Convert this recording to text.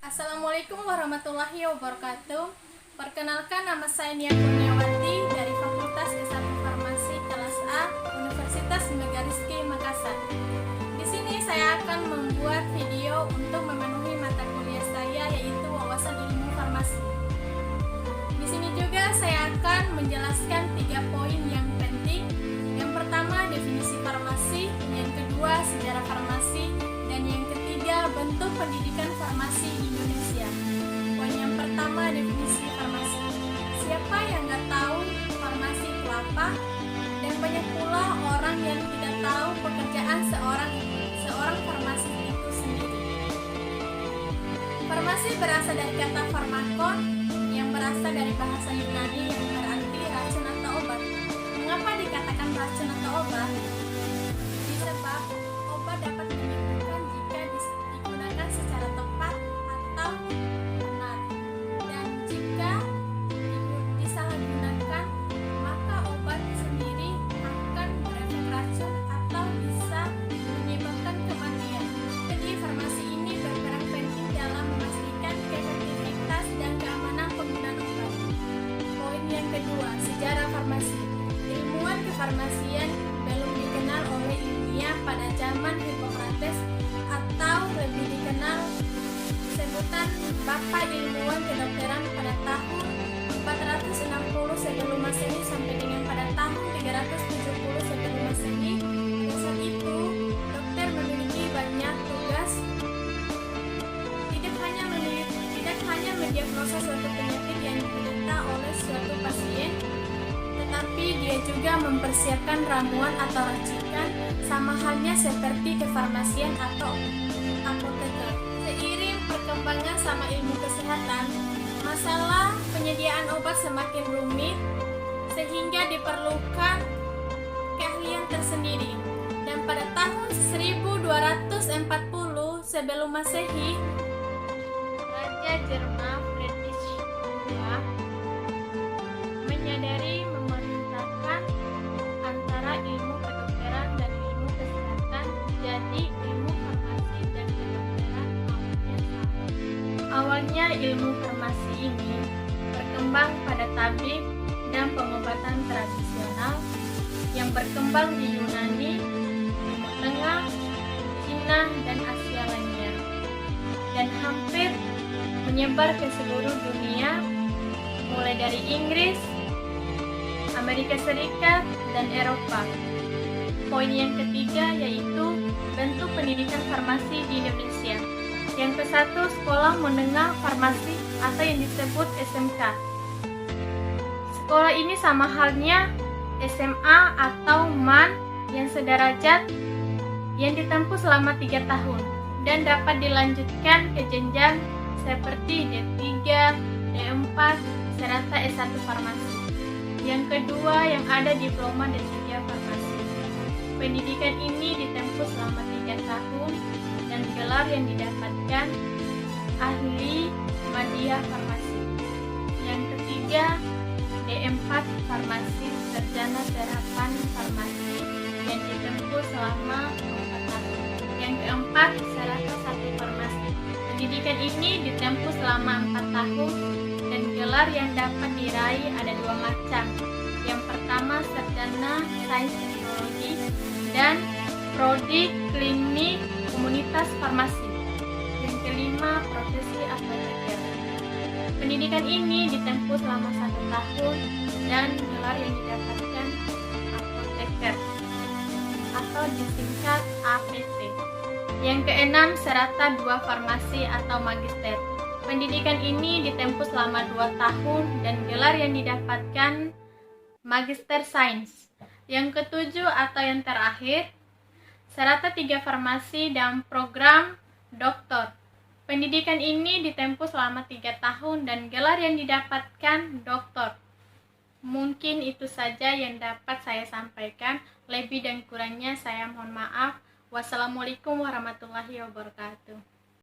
Assalamualaikum warahmatullahi wabarakatuh. Perkenalkan, nama saya Nia Kurniawati dari Fakultas S1 Farmasi kelas A Universitas Megariski Makassar. Di sini saya akan membuat video untuk memenuhi mata kuliah saya, yaitu wawasan ilmu farmasi. Di sini juga saya akan menjelaskan 3 poin yang penting. Yang pertama, definisi farmasi, yang kedua, sejarah farmasi, dan yang ketiga, bentuk pendidikan farmasi di Indonesia. Poin yang pertama, definisi farmasi. Siapa yang nggak tahu farmasi itu apa? Dan banyak pula orang yang tidak tahu pekerjaan seorang farmasi itu sendiri. Farmasi berasal dari kata farmakon yang berasal dari bahasa Yunani yang berarti racun atau obat. Mengapa dikatakan racun atau obat? Disebab obat dapat menyembuhkan jika digunakan secara tepat atau benar, dan jika disalahgunakan maka obat sendiri akan berefek racun atau bisa menyebabkan kematian. Jadi farmasi ini berperan penting dalam memastikan efektivitas dan keamanan penggunaan obat. Poin yang kedua, sejarah farmasi. Ilmuwan kefarmasian belum dikenal oleh ilmiah pada zaman Hippocrates, atau lebih dikenal sebutan Bapak Ilmuwan Kedokteran, pada tahun 460 sebelum Masehi sampai dengan pada tahun 370 sebelum Masehi. Pada saat itu, dokter memiliki banyak tugas, tidak hanya mendiagnosa suatu penyakit yang diderita oleh suatu pasien, tetapi dia juga mempersiapkan ramuan atau racikan, sama halnya seperti kefarmasian atau apoteker. Seiring perkembangan sama ilmu kesehatan, masalah penyediaan obat semakin rumit, sehingga diperlukan keahlian tersendiri. Dan pada tahun 1240 sebelum Masehi, Raja Jerman Friedrich II menyadari memerintahkan antara ilmu kedokteran dan ilmu kesehatan, jadi ilmu farmasi dan kedokteran awalnya sama. Awalnya ilmu farmasi ini berkembang pada tabib dan pengobatan tradisional yang berkembang di Yunani, Timur Tengah, Cina, dan Asia lainnya, dan hampir menyebar ke seluruh dunia, mulai dari Inggris, Amerika Serikat, dan Eropa. Poin yang ketiga yaitu bentuk pendidikan farmasi di Indonesia. Yang ke-1, sekolah menengah farmasi atau yang disebut SMK. Sekolah ini sama halnya SMA atau MAN yang sederajat, yang ditempuh selama 3 tahun dan dapat dilanjutkan ke jenjang seperti D3, D4, serta S1 farmasi. Yang kedua, yang ada diploma D3 farmasi. Pendidikan ini ditempuh selama 3 tahun dan gelar yang didapatkan ahli madya farmasi. Yang ketiga, D4 farmasi, sarjana terapan farmasi, yang ditempuh selama 4 tahun. Yang keempat, serata 1 farmasi. Pendidikan ini ditempuh selama 4 tahun dan gelar yang dapat diraih ada 2 macam. Yang pertama, sarjana sains teknologi dan prodi klinik komunitas farmasi. Yang kelima, profesi apoteker. Pendidikan ini ditempuh selama 1 tahun dan gelar yang didapatkan apoteker atau disingkat APT. Yang keenam, serata 2 farmasi atau magister. Pendidikan ini ditempuh selama 2 tahun dan gelar yang didapatkan magister sains. Yang ketujuh atau yang terakhir, serata 3 farmasi dan program doktor. Pendidikan ini ditempuh selama 3 tahun dan gelar yang didapatkan doktor. Mungkin itu saja yang dapat saya sampaikan. Lebih dan kurangnya saya mohon maaf. Wassalamualaikum warahmatullahi wabarakatuh.